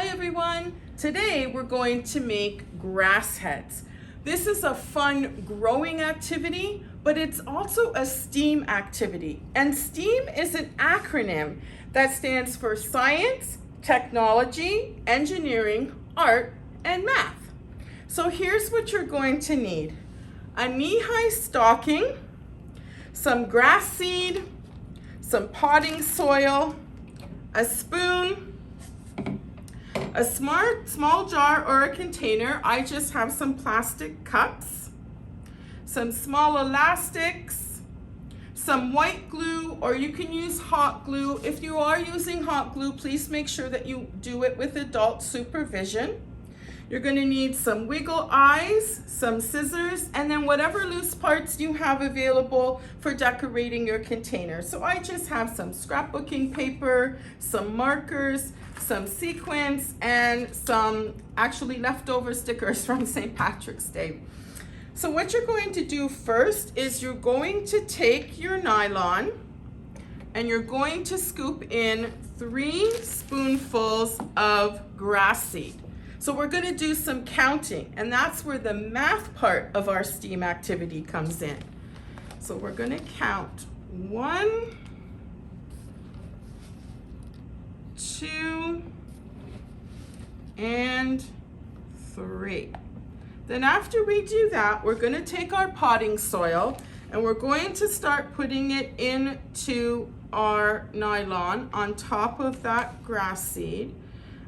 Hi everyone! Today we're going to make grass heads. This is a fun growing activity, but it's also a STEAM activity. And STEAM is an acronym that stands for science, technology, engineering, art, and math. So here's what you're going to need. A knee-high stocking, some grass seed, some potting soil, a spoon, a small jar or a container. I just have some plastic cups, some small elastics, some white glue, or you can use hot glue. If you are using hot glue, please make sure that you do it with adult supervision. You're going to need some wiggle eyes, some scissors, and then whatever loose parts you have available for decorating your container. So I just have some scrapbooking paper, some markers, some sequins, and some actually leftover stickers from St. Patrick's Day. So what you're going to do first is you're going to take your nylon and you're going to scoop in 3 spoonfuls of grass seed. So we're going to do some counting, and that's where the math part of our STEAM activity comes in. So we're going to count 1, 2, and 3. Then after we do that, we're going to take our potting soil and we're going to start putting it into our nylon on top of that grass seed.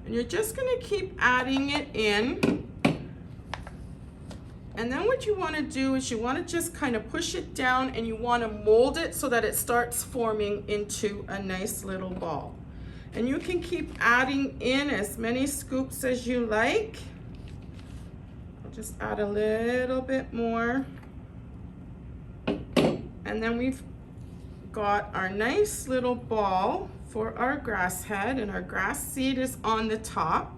And you're just going to keep adding it in. And then what you want to do is you want to just kind of push it down and you want to mold it so that it starts forming into a nice little ball. And you can keep adding in as many scoops as you like. I'll just add a little bit more. And then we've got our nice little ball for our grass head, and our grass seed is on the top.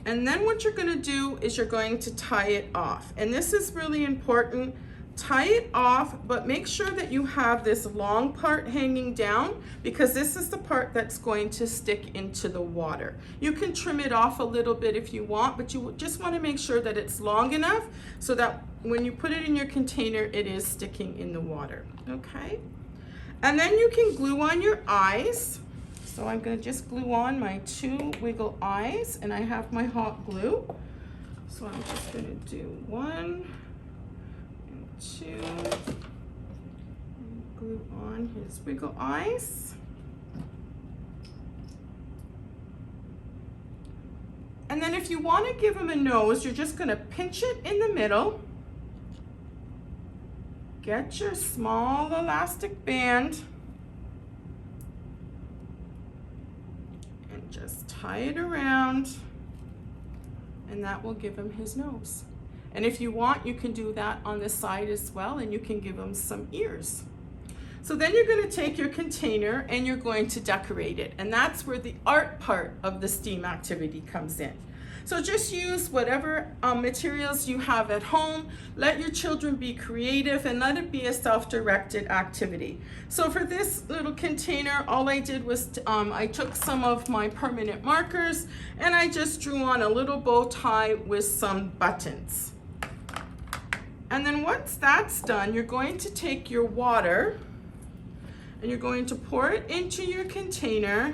And then what you're going to do is you're going to tie it off. And this is really important. Tie it off, but make sure that you have this long part hanging down, because this is the part that's going to stick into the water. You can trim it off a little bit if you want, but you just want to make sure that it's long enough so that when you put it in your container, it is sticking in the water, okay? And then you can glue on your eyes. So I'm going to just glue on my 2 wiggle eyes, and I have my hot glue. So I'm just going to do 1 and 2. And glue on his wiggle eyes. And then if you want to give him a nose, you're just going to pinch it in the middle. Get your small elastic band. Just tie it around, and that will give him his nose. And if you want, you can do that on the side as well, and you can give him some ears. So then you're going to take your container and you're going to decorate it, and that's where the art part of the STEAM activity comes in. So just use whatever materials you have at home. Let your children be creative and let it be a self-directed activity. So for this little container, all I did was I took some of my permanent markers and I just drew on a little bow tie with some buttons. And then once that's done, you're going to take your water and you're going to pour it into your container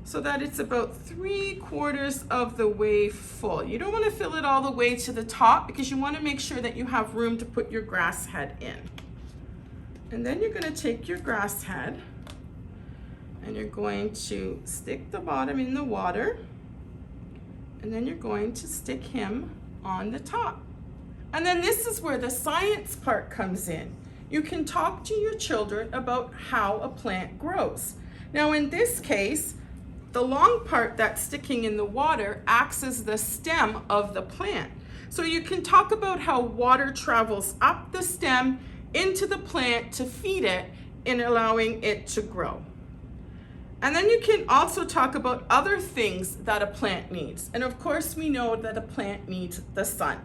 so that it's about 3/4 of the way full. You don't want to fill it all the way to the top because you want to make sure that you have room to put your grass head in. And then you're going to take your grass head and you're going to stick the bottom in the water, and then you're going to stick him on the top. And then this is where the science part comes in. You can talk to your children about how a plant grows. Now in this case, the long part that's sticking in the water acts as the stem of the plant. So you can talk about how water travels up the stem into the plant to feed it in allowing it to grow. And then you can also talk about other things that a plant needs. And of course we know that a plant needs the sun.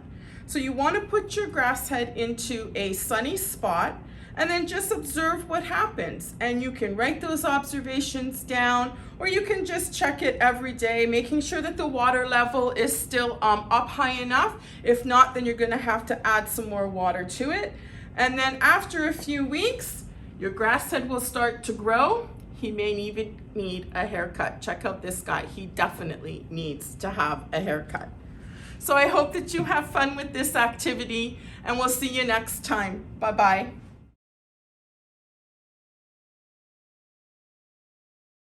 So you want to put your grass head into a sunny spot, and then just observe what happens. And you can write those observations down, or you can just check it every day, making sure that the water level is still up high enough. If not, then you're gonna have to add some more water to it. And then after a few weeks, your grass head will start to grow. He may even need a haircut. Check out this guy. He definitely needs to have a haircut. So I hope that you have fun with this activity, and we'll see you next time. Bye-bye.